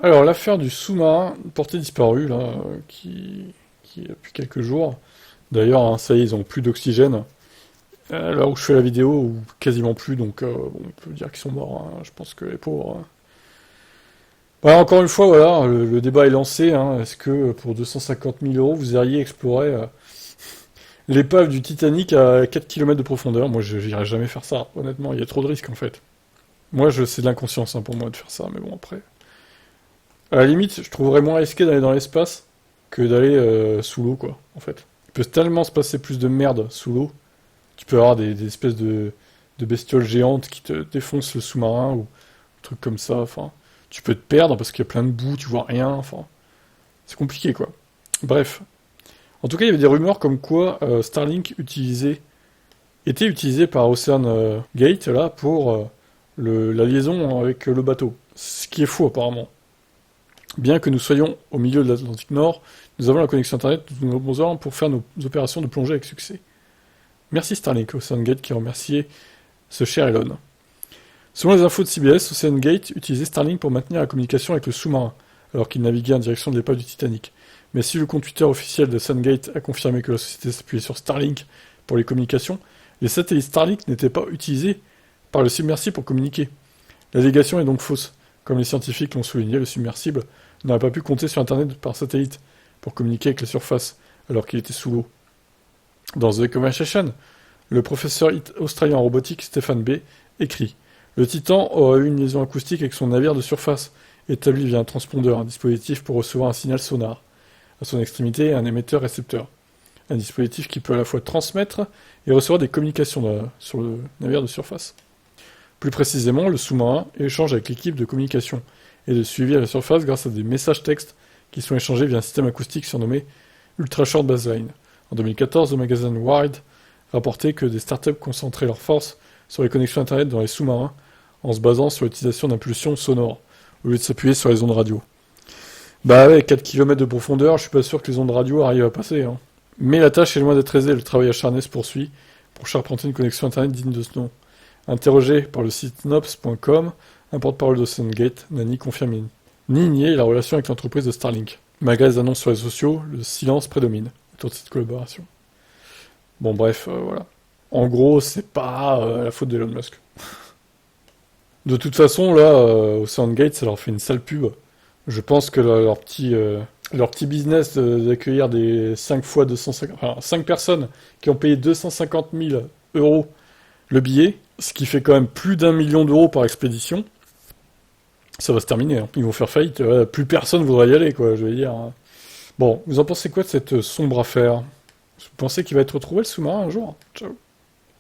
Alors, l'affaire du sous-marin porté disparu, là, qui depuis quelques jours. D'ailleurs, hein, ça y est, ils ont plus d'oxygène. Là où je fais la vidéo, ou quasiment plus, donc bon, on peut dire qu'ils sont morts, hein. Je pense que les pauvres, hein. Voilà, encore une fois, voilà, le débat est lancé, hein. Est-ce que pour 250 000 euros, vous iriez explorer l'épave du Titanic à 4 km de profondeur? Moi, je n'irais jamais faire ça, honnêtement, il y a trop de risques en fait. Moi, c'est de l'inconscience, hein, pour moi de faire ça, mais bon, après. À la limite, je trouverais moins risqué d'aller dans l'espace que d'aller sous l'eau, quoi, en fait. Il peut tellement se passer plus de merde sous l'eau. Tu peux avoir des espèces de bestioles géantes qui te défoncent le sous-marin ou des trucs comme ça. Enfin, tu peux te perdre parce qu'il y a plein de boue, tu vois rien. Enfin, c'est compliqué, quoi. Bref. En tout cas, il y avait des rumeurs comme quoi Starlink était utilisé par Ocean Gate là pour la liaison avec le bateau. Ce qui est faux apparemment. Bien que nous soyons au milieu de l'Atlantique Nord, nous avons la connexion Internet dont nous avons besoin pour faire nos opérations de plongée avec succès. Merci Starlink, OceanGate qui remerciait ce cher Elon. Selon les infos de CBS, OceanGate utilisait Starlink pour maintenir la communication avec le sous-marin, alors qu'il naviguait en direction de l'épave du Titanic. Mais si le compte Twitter officiel de OceanGate a confirmé que la société s'appuyait sur Starlink pour les communications, les satellites Starlink n'étaient pas utilisés par le submersible pour communiquer. L'allégation est donc fausse. Comme les scientifiques l'ont souligné, le submersible n'aurait pas pu compter sur Internet par satellite pour communiquer avec la surface, alors qu'il était sous l'eau. Dans The Conversation, le professeur australien en robotique Stephen B. écrit « Le Titan aurait eu une liaison acoustique avec son navire de surface, établi via un transpondeur, un dispositif pour recevoir un signal sonar. À son extrémité, un émetteur-récepteur. Un dispositif qui peut à la fois transmettre et recevoir des communications sur le navire de surface. Plus précisément, le sous-marin échange avec l'équipe de communication et de suivi à la surface grâce à des messages textes qui sont échangés via un système acoustique surnommé Ultra Short Baseline. En 2014, le magazine Wired rapportait que des startups concentraient leurs forces sur les connexions Internet dans les sous-marins en se basant sur l'utilisation d'impulsions sonores, au lieu de s'appuyer sur les ondes radio. Bah avec 4 km de profondeur, je suis pas sûr que les ondes radio arrivent à passer, hein. Mais la tâche est loin d'être aisée, le travail acharné se poursuit pour charpenter une connexion Internet digne de ce nom. Interrogé par le site nops.com, un porte-parole d'OceanGate n'a ni confirmé ni nié la relation avec l'entreprise de Starlink. Malgré les annonces sur les sociaux, le silence prédomine autour de cette collaboration. Bon bref, voilà. En gros, c'est pas la faute d'Elon Musk. De toute façon, là, OceanGate, ça leur fait une sale pub. Je pense que leur petit business d'accueillir des 5 fois 250, enfin 5 personnes qui ont payé 250 000 euros le billet, ce qui fait quand même plus d'1 million d'euros par expédition, ça va se terminer, hein. Ils vont faire faillite, plus personne voudra y aller, quoi, je veux dire, hein. Bon, vous en pensez quoi de cette sombre affaire? Vous pensez qu'il va être retrouvé le sous-marin un jour? Ciao.